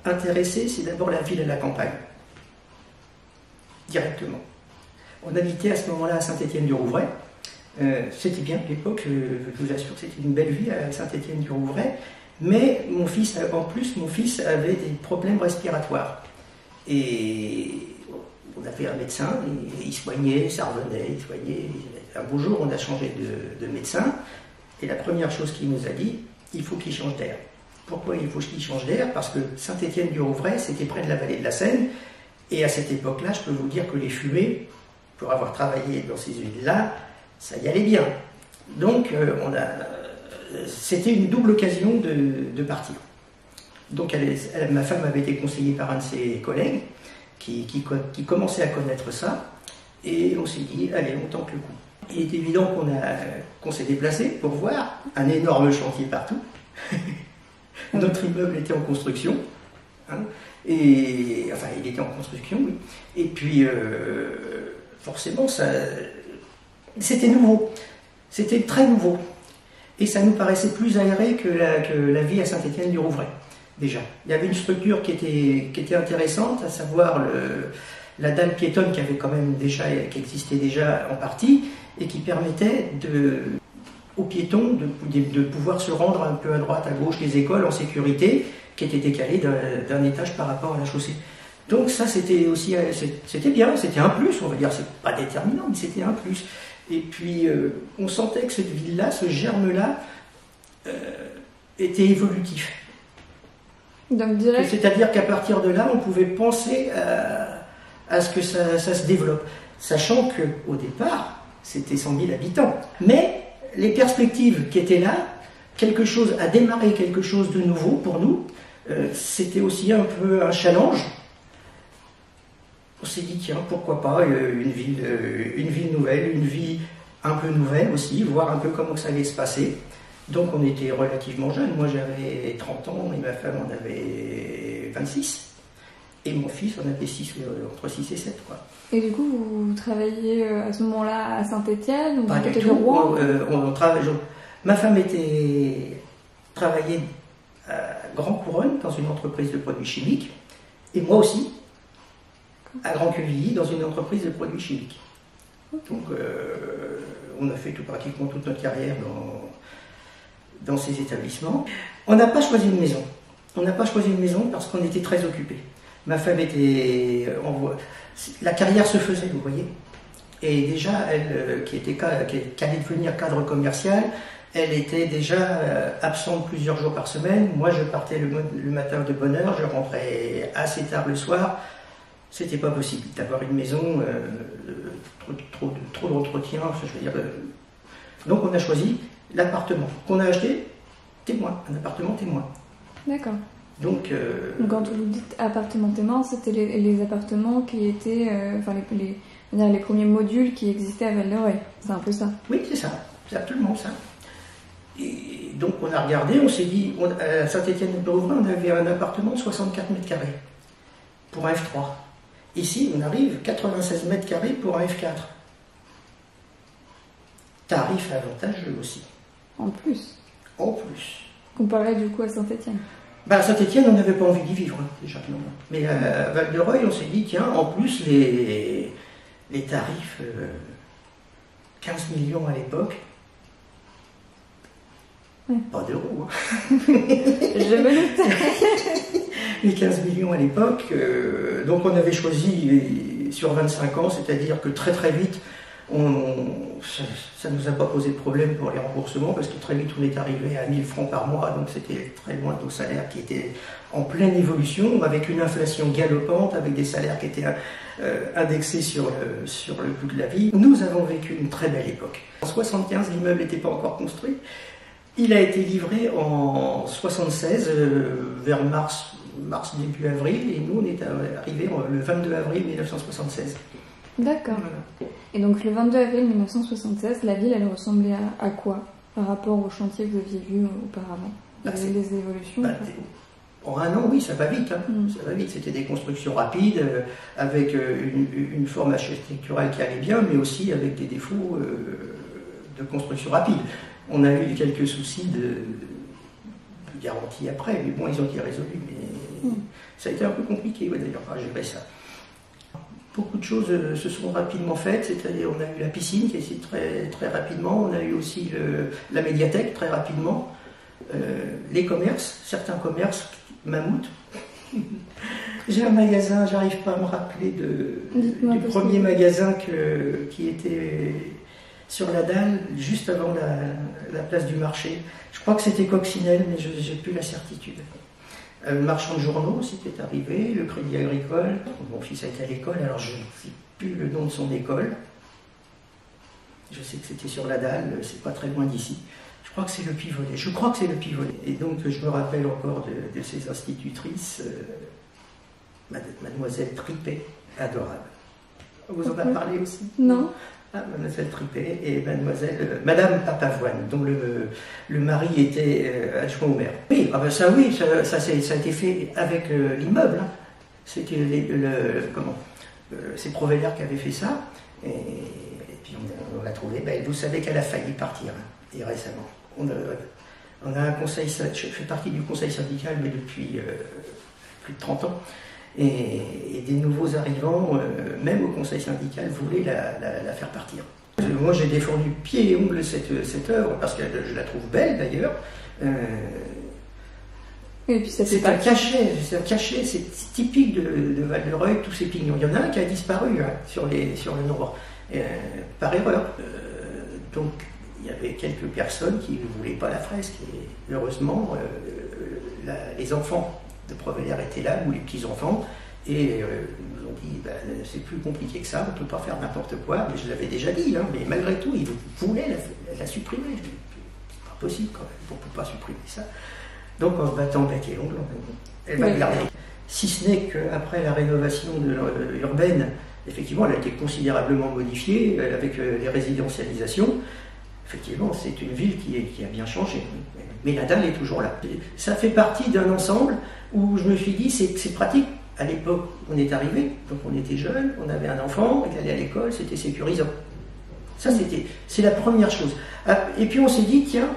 intéressé, c'est d'abord la ville et la campagne. Directement. On habitait à ce moment-là à Saint-Étienne-du-Rouvray. C'était bien à l'époque, je vous assure, c'était une belle vie à Saint-Étienne-du-Rouvray. Mais mon fils avait des problèmes respiratoires. Et on avait un médecin, et il soignait, ça revenait, il soignait. Un beau jour, on a changé de médecin. Et la première chose qu'il nous a dit, il faut qu'il change d'air. Pourquoi il faut qu'il change d'air? Parce que Saint-Étienne-du-Rouvray, c'était près de la vallée de la Seine. Et à cette époque-là, je peux vous dire que les fumées, pour avoir travaillé dans ces villes-là, ça y allait bien. Donc, c'était une double occasion de partir. Donc, ma femme avait été conseillée par un de ses collègues qui commençait à connaître ça. Et on s'est dit, allez, on tente le coup. Il est évident qu'on s'est déplacé pour voir un énorme chantier partout. Notre immeuble était en construction. Hein, enfin, il était en construction, oui. Et puis, forcément, c'était nouveau. C'était très nouveau. Et ça nous paraissait plus aéré que la vie à Saint-Étienne-du-Rouvray, déjà. Il y avait une structure qui était intéressante, à savoir la dalle piétonne qui qui existait déjà en partie, et qui permettait aux piétons de pouvoir se rendre un peu à droite, à gauche des écoles en sécurité, qui étaient décalées d'un étage par rapport à la chaussée. Donc ça, c'était bien, c'était un plus, on va dire, c'est pas déterminant, mais c'était un plus. Et puis, on sentait que cette ville-là, ce germe-là, était évolutif. C'est-à-dire qu'à partir de là, on pouvait penser à ce que ça se développe. Sachant qu'au départ, c'était 100 000 habitants. Mais les perspectives qui étaient là, démarrer quelque chose de nouveau pour nous, c'était aussi un peu un challenge. On s'est dit, tiens, pourquoi pas une ville nouvelle, une vie un peu nouvelle aussi, voir un peu comment ça allait se passer. Donc on était relativement jeunes. Moi j'avais 30 ans et ma femme en avait 26. Et mon fils en avait entre 6 et 7. Quoi. Et du coup, vous travailliez à ce moment-là à Saint-Étienne ou pas du du côté tout. de Rouen? Ma femme travaillait à Grand Couronne dans une entreprise de produits chimiques. Et moi aussi, à Grand Quevilly, dans une entreprise de produits chimiques. Okay. Donc, on a fait pratiquement toute notre carrière dans ces établissements. On n'a pas choisi une maison. On n'a pas choisi une maison parce qu'on était très occupés. Ma femme la carrière se faisait, vous voyez. Et déjà, elle, qui allait devenir cadre commercial, elle était déjà absente plusieurs jours par semaine. Moi, je partais le matin de bonne heure, je rentrais assez tard le soir. C'était pas possible d'avoir une maison, trop d'entretien, je veux dire. Donc on a choisi l'appartement qu'on a acheté, un appartement témoin. D'accord. Donc quand vous dites appartement témoin, c'était les appartements qui étaient, les premiers modules qui existaient à Val-de-Reuil. C'est un peu ça. Oui, c'est ça, c'est absolument ça. Et donc on a regardé, on s'est dit, à Saint-Étienne-du-Rouvray, on avait un appartement de 64 mètres carrés pour un F3. Ici, on arrive 96 mètres carrés pour un F4. Tarif avantageux aussi. En plus. En plus. Comparé du coup à Saint-Étienne. À Saint-Étienne, on n'avait pas envie d'y vivre, déjà. Non. Mais à Val-de-Reuil, on s'est dit, tiens, en plus, les tarifs, 15 millions à l'époque, pas d'euros. Hein. Je me doute. Les 15 millions à l'époque, donc on avait choisi sur 25 ans, c'est-à-dire que très très vite, ça ne nous a pas posé de problème pour les remboursements, parce que très vite on est arrivé à 1000 francs par mois, donc c'était très loin de nos salaires qui étaient en pleine évolution, avec une inflation galopante, avec des salaires qui étaient indexés sur le coût de la vie. Nous avons vécu une très belle époque. En 1975, l'immeuble n'était pas encore construit. Il a été livré en 1976, vers mars, début avril, et nous on est arrivés le 22 avril 1976. D'accord. Voilà. Et donc le 22 avril 1976, la ville, elle ressemblait à quoi par rapport au chantier que vous aviez vu auparavant? Vous avez des évolutions en un an, oui, ça va vite. Hein. Ça va vite. C'était des constructions rapides, avec une forme architecturale qui allait bien, mais aussi avec des défauts de construction rapide. On a eu quelques soucis de garantie après, mais bon, ils ont été résolus. Mais Ça a été un peu compliqué, ouais, d'ailleurs, à gérer ça. Beaucoup de choses se sont rapidement faites, c'est-à-dire on a eu la piscine qui est ici très, très rapidement, on a eu aussi la médiathèque très rapidement, les commerces, certains commerces, Mammouth. J'ai un magasin, j'arrive pas à me rappeler du premier magasin qui était sur la dalle, juste avant la place du marché. Je crois que c'était Coccinelle, mais je n'ai plus la certitude. Le marchand de journaux aussi qui est arrivé, le Crédit Agricole. Mon fils a été à l'école, alors je ne sais plus le nom de son école. Je sais que c'était sur la dalle, c'est pas très loin d'ici. Je crois que c'est le Pivolet. Je crois que c'est le Pivolet. Et donc je me rappelle encore de ces institutrices, Mademoiselle Tripet, adorable. Vous en avez parlé aussi? Non. Ah, Mademoiselle Tripet et Madame Papavoine, dont le mari était adjoint au maire. Oui, ah ben ça oui, ça a été fait avec l'immeuble. Hein. C'était c'est Proveller qui avait fait ça. Et puis on l'a trouvé. Ben, vous savez qu'elle a failli partir, hein, et récemment. On a un conseil, je fais partie du conseil syndical, mais depuis plus de 30 ans. Et des nouveaux arrivants, même au conseil syndical, voulaient la faire partir. Moi, j'ai défendu pied et ongles cette œuvre, parce que je la trouve belle d'ailleurs. Et puis c'est un cachet, c'est typique de Val-de-Reuil, tous ces pignons. Il y en a un qui a disparu hein, sur le nord, par erreur. Donc, il y avait quelques personnes qui ne voulaient pas la fresque. Et heureusement, les enfants de Proveller étaient là, ou les petits-enfants, et nous ont dit, ben, c'est plus compliqué que ça, on ne peut pas faire n'importe quoi, mais je l'avais déjà dit, hein, mais malgré tout, ils voulaient la supprimer. C'est pas possible quand même, on ne peut pas supprimer ça. Donc en battant bec et ongle, elle va garder. Si ce n'est qu'après la rénovation urbaine, effectivement, elle a été considérablement modifiée, avec les résidentialisations. Effectivement, c'est une ville qui a bien changé, mais la dalle est toujours là. Ça fait partie d'un ensemble où je me suis dit, c'est pratique. À l'époque, on est arrivé, donc on était jeunes, on avait un enfant, il allait à l'école, c'était sécurisant. Ça, c'est la première chose. Et puis on s'est dit, tiens,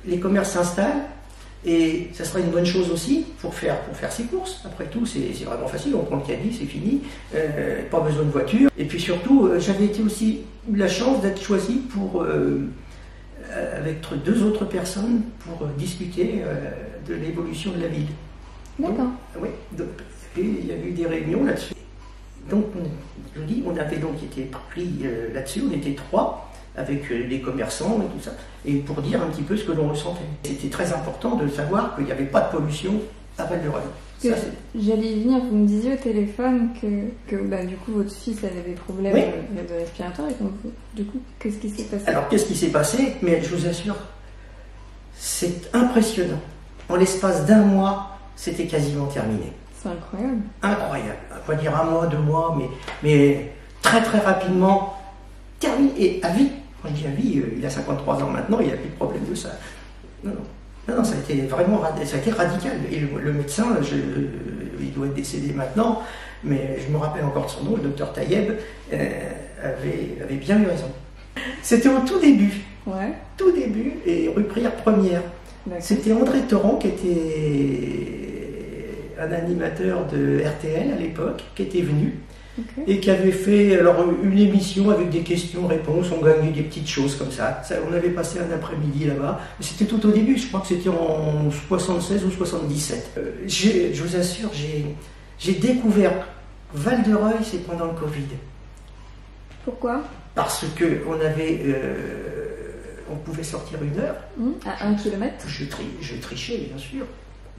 les commerces s'installent, et ça serait une bonne chose aussi pour faire ses courses. Après tout, c'est vraiment facile, on prend le caddie, c'est fini, pas besoin de voiture. Et puis surtout, j'avais aussi eu la chance d'être choisi avec 2 autres personnes pour discuter de l'évolution de la ville. D'accord. Oui, il y a eu des réunions là-dessus. Donc, je vous dis, on avait donc été pris là-dessus, on était 3 avec les commerçants et tout ça, et pour dire un petit peu ce que l'on ressentait. C'était très important de savoir qu'il n'y avait pas de pollution à Val-de-Reuil. J'allais y venir, vous me disiez au téléphone que bah, du coup votre fils avait des problèmes de respiratoire, et donc du coup, qu'est-ce qui s'est passé? Alors, qu'est-ce qui s'est passé? Mais je vous assure, c'est impressionnant. En l'espace d'1 mois, c'était quasiment terminé. C'est incroyable. Incroyable. On va dire 1 mois, 2 mois, mais très très rapidement, terminé, et à vie. Quand je dis à vie, il a 53 ans maintenant, il n'a plus de problème de ça. Non, ça a été vraiment radical. Et le médecin, il doit être décédé maintenant, mais je me rappelle encore de son nom, le docteur Taïeb, avait bien eu raison. C'était au tout début. Ouais. Tout début, et rue Prière Première. C'était André Torrent, qui était un animateur de RTL à l'époque, qui était venu. Okay. Et qui avait fait une émission avec des questions-réponses, on gagnait des petites choses comme ça. On avait passé un après-midi là-bas, mais c'était tout au début, je crois que c'était en 76 ou 77. Je vous assure, j'ai découvert Val-de-Reuil, c'est pendant le Covid. Pourquoi? Parce que on pouvait sortir 1 heure. À 1 kilomètre? Je trichais, bien sûr.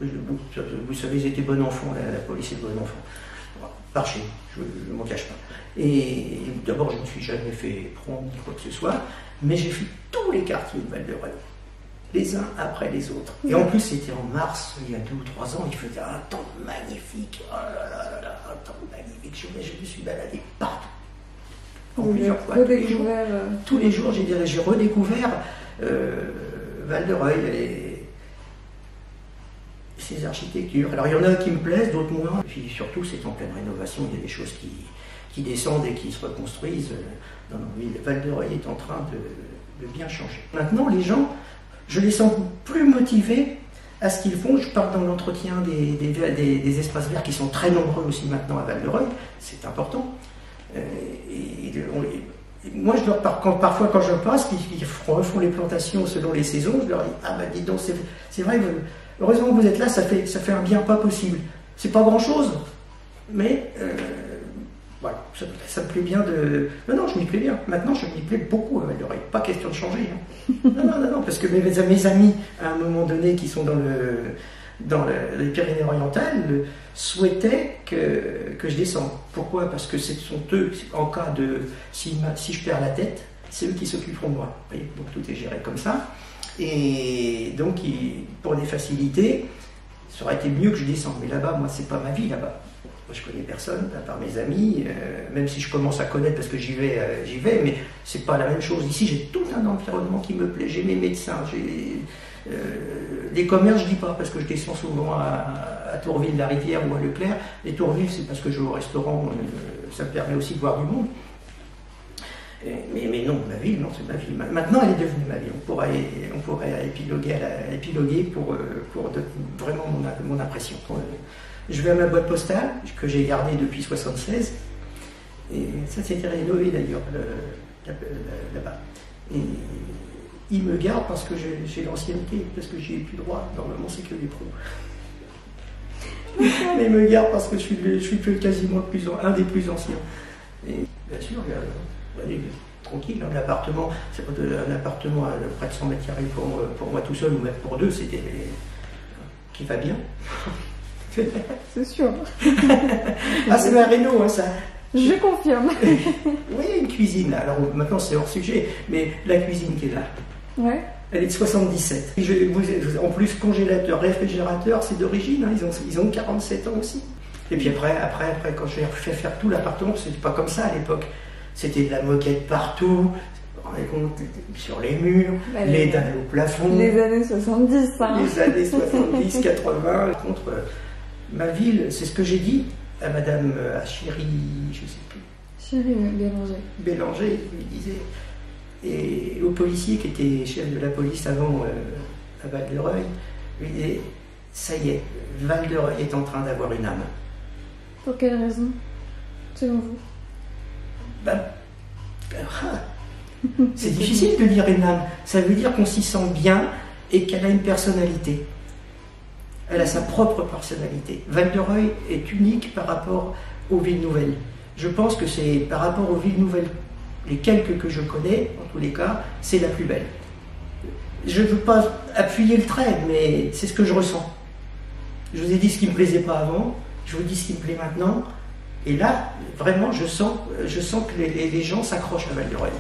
Vous savez, j'étais bon enfant, la police est bon enfant. Marché, je ne m'en cache pas. Et d'abord, je ne me suis jamais fait prendre ni quoi que ce soit, mais j'ai fait tous les quartiers de Val-de-Reuil, les uns après les autres. Et en plus, c'était en mars, il y a 2 ou 3 ans, il faisait un temps magnifique. Oh là là là, un temps magnifique. Je me suis baladé partout. En plusieurs fois. Tous les jours, j'ai redécouvert Val-de-Reuil et ses architectures. Alors il y en a qui me plaisent, d'autres moins. Et puis surtout, c'est en pleine rénovation, il y a des choses qui descendent et qui se reconstruisent. Non, Val-de-Reuil est en train de bien changer. Maintenant, les gens, je les sens plus motivés à ce qu'ils font. Je parle dans l'entretien des espaces verts qui sont très nombreux aussi maintenant à Val-de-Reuil, c'est important. Moi, parfois quand je passe, ils refont les plantations selon les saisons, je leur dis, ah bah dis donc, c'est vrai, heureusement que vous êtes là, ça fait un bien pas possible. C'est pas grand-chose, mais voilà, ça me plaît bien de... Non, je m'y plais bien. Maintenant, je m'y plais beaucoup à Val-de-Reuil. Pas question de changer. Hein. Non, parce que mes amis, à un moment donné, qui sont dans les Pyrénées-Orientales, souhaitaient que je descende. Pourquoi? Parce que ce sont eux, en cas de... Si je perds la tête, c'est eux qui s'occuperont de moi. Vous voyez, donc tout est géré comme ça. Et donc, pour des facilités, ça aurait été mieux que je descende. Mais là-bas, moi, c'est pas ma vie, là-bas. Moi, je connais personne, à part mes amis, même si je commence à connaître parce que j'y vais, mais c'est pas la même chose. Ici, j'ai tout un environnement qui me plaît, j'ai mes médecins, les commerces, je dis pas, parce que je descends souvent à Tourville-la-Rivière ou à Leclerc. Et Tourville, c'est parce que je vais au restaurant, ça me permet aussi de voir du monde. Mais non, ma ville, non, c'est ma ville. Maintenant, elle est devenue ma ville. On pourrait épiloguer pour vraiment mon impression. Je vais à ma boîte postale, que j'ai gardée depuis 1976, et ça s'était rénové d'ailleurs, là-bas. Et il me garde parce que j'ai l'ancienneté, parce que j'y ai plus droit, normalement c'est que les pros. Mais il me garde parce que je suis quasiment un des plus anciens. Et bien sûr, tranquille, un appartement à près de 100 mètres carrés pour moi tout seul, ou même pour deux, c'était qui va bien. C'est sûr. Ah, c'est ma réno, hein, ça. Je confirme. Oui, une cuisine. Alors maintenant, c'est hors sujet, mais la cuisine qui est là, ouais. Elle est de 77. En plus, congélateur, réfrigérateur, c'est d'origine, hein, ils ont 47 ans aussi. Et puis après, quand j'ai fait faire tout l'appartement, c'était pas comme ça à l'époque. C'était de la moquette partout, sur les murs, les dalles au plafond. Les années 70, hein. Les années 70, 80. Contre ma ville, c'est ce que j'ai dit à Madame Chéri, je sais plus. Chéri Bélanger, je lui disais. Et au policier qui était chef de la police avant à Val-de-Reuil, lui disait, ça y est, Val-de-Reuil est en train d'avoir une âme. Pour quelle raison, selon vous? C'est difficile de dire une âme. Ça veut dire qu'on s'y sent bien et qu'elle a une personnalité. Elle a sa propre personnalité. Val-de-Reuil est unique par rapport aux villes nouvelles. Je pense que c'est par rapport aux villes nouvelles, les quelques que je connais, en tous les cas, c'est la plus belle. Je ne veux pas appuyer le trait, mais c'est ce que je ressens. Je vous ai dit ce qui ne me plaisait pas avant, je vous dis ce qui me plaît maintenant. Et là, vraiment, je sens que les gens s'accrochent à Val-de-Reuil.